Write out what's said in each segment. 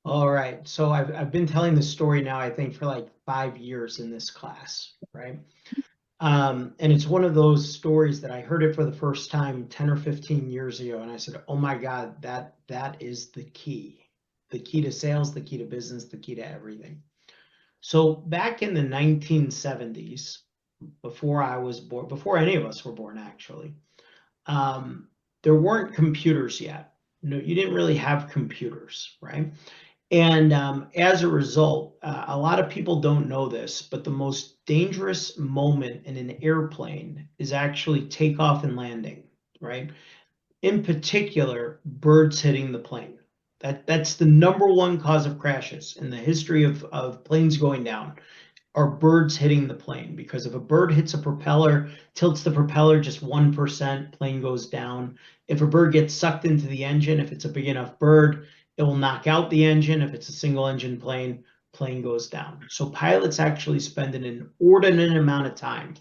All right. So I've been telling this story now, I think, for like 5 years in this class, right? And it's one of those stories that I heard it for the first time 10 or 15 years ago, and I said, "Oh my God, that is the key to sales, the key to business, the key to everything." So back in the 1970s, before I was born, before any of us were born, actually, um, there weren't computers yet. No, you didn't really have computers, right? And as a result, a lot of people don't know this, but the most dangerous moment in an airplane is actually takeoff and landing, right? In particular, birds hitting the plane. That's the number one cause of crashes in the history of planes going down are birds hitting the plane, because if a bird hits a propeller, tilts the propeller just 1%, plane goes down. If a bird gets sucked into the engine, if it's a big enough bird, it will knock out the engine. If it's a single engine plane, plane goes down. So pilots actually spend an inordinate amount of time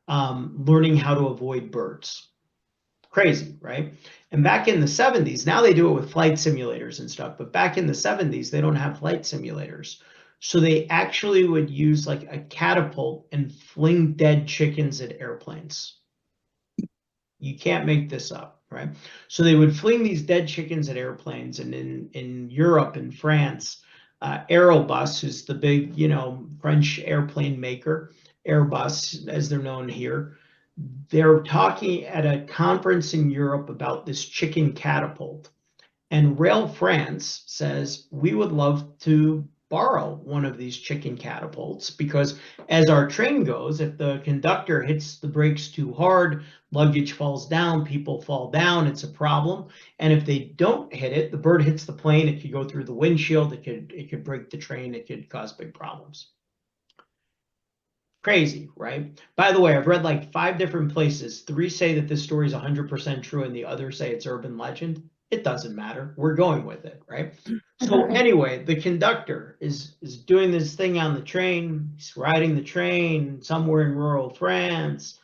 learning how to avoid birds. Crazy, right? And back in the 70s, now they do it with flight simulators and stuff, but back in the 70s, they don't have flight simulators. So they actually would use like a catapult and fling dead chickens at airplanes. You can't make this up, right? So they would fling these dead chickens at airplanes. And in Europe and France, Airbus, who's the big, French airplane maker, Airbus, as they're known here, they're talking at a conference in Europe about this chicken catapult. And Rail France says, we would love to borrow one of these chicken catapults, because as our train goes, if the conductor hits the brakes too hard, luggage falls down, people fall down, it's a problem. And if they don't hit it, the bird hits the plane, it could go through the windshield, it could break the train, it could cause big problems. Crazy, right? By the way, I've read like 5 different places. 3 say that this story is 100% true, and the others say it's urban legend. It doesn't matter. We're going with it, right? So anyway, the conductor is doing this thing on the train. He's riding the train somewhere in rural France.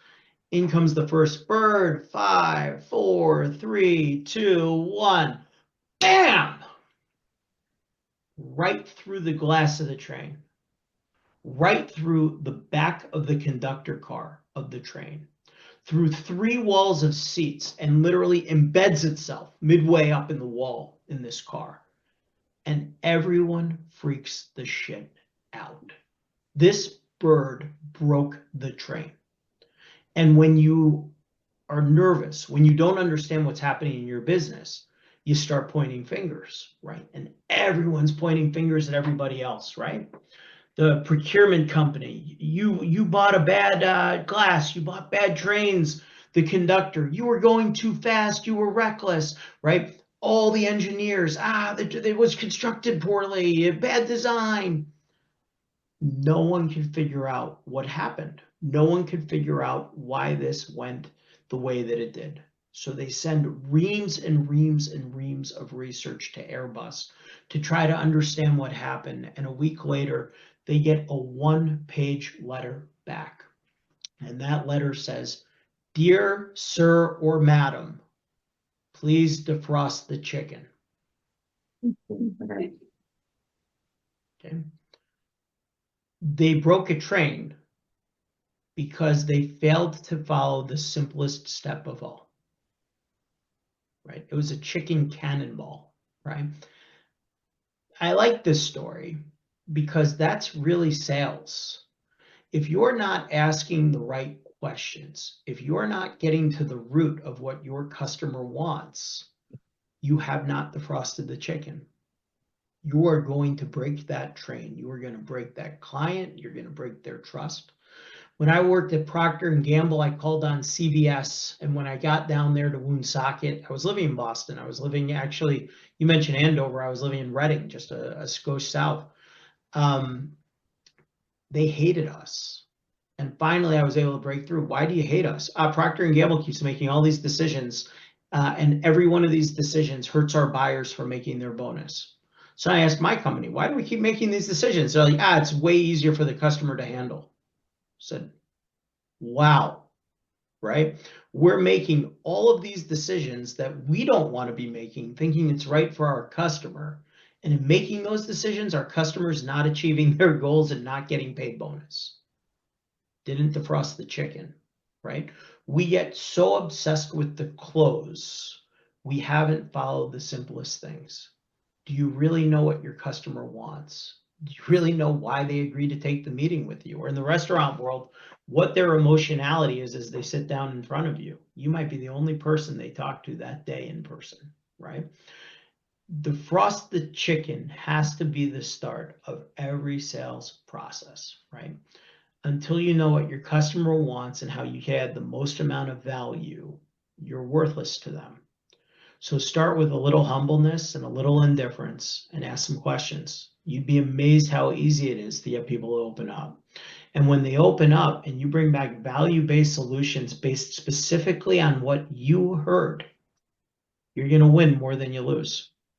In comes the first bird. 5, 4, 3, 2, 1. Bam! Right through the glass of the train. Right through the back of the conductor car of the train, through 3 walls of seats, and literally embeds itself midway up in the wall in this car. And everyone freaks the shit out. This bird broke the train. And when you are nervous, when you don't understand what's happening in your business, you start pointing fingers, right? And everyone's pointing fingers at everybody else, right? The procurement company, you bought a bad glass, you bought bad trains. The conductor, you were going too fast, you were reckless, right? All the engineers, it was constructed poorly, bad design. No one could figure out what happened. No one could figure out why this went the way that it did. So they send reams and reams and reams of research to Airbus to try to understand what happened. And a week later, they get a 1-page letter back. And that letter says, "Dear Sir or Madam, please defrost the chicken." Okay. Okay. They broke a train because they failed to follow the simplest step of all. Right? It was a chicken cannonball, right? I like this story because that's really sales. If you're not asking the right questions, if you're not getting to the root of what your customer wants, you have not defrosted the chicken. You are going to break that train. You are going to break that client. You're going to break their trust. When I worked at Procter & Gamble, I called on CVS. And when I got down there to Woonsocket, I was living in Boston. I was living, actually, you mentioned Andover. I was living in Reading, just a skosh south. They hated us. And finally, I was able to break through. Why do you hate us? Procter & Gamble keeps making all these decisions. And every one of these decisions hurts our buyers from making their bonus. So I asked my company, why do we keep making these decisions? They're like, it's way easier for the customer to handle. I said, wow, right? We're making all of these decisions that we don't want to be making, thinking it's right for our customer. And in making those decisions, our customers not achieving their goals and not getting paid bonus. Didn't defrost the chicken, right? We get so obsessed with the close, we haven't followed the simplest things. Do you really know what your customer wants? Do you really know why they agreed to take the meeting with you? Or in the restaurant world, what their emotionality is as they sit down in front of you. You might be the only person they talk to that day in person, right? Defrost the chicken has to be the start of every sales process, right? Until you know what your customer wants and how you can add the most amount of value, you're worthless to them. So start with a little humbleness and a little indifference and ask some questions. You'd be amazed how easy it is to get people to open up. And when they open up and you bring back value-based solutions based specifically on what you heard, you're going to win more than you lose.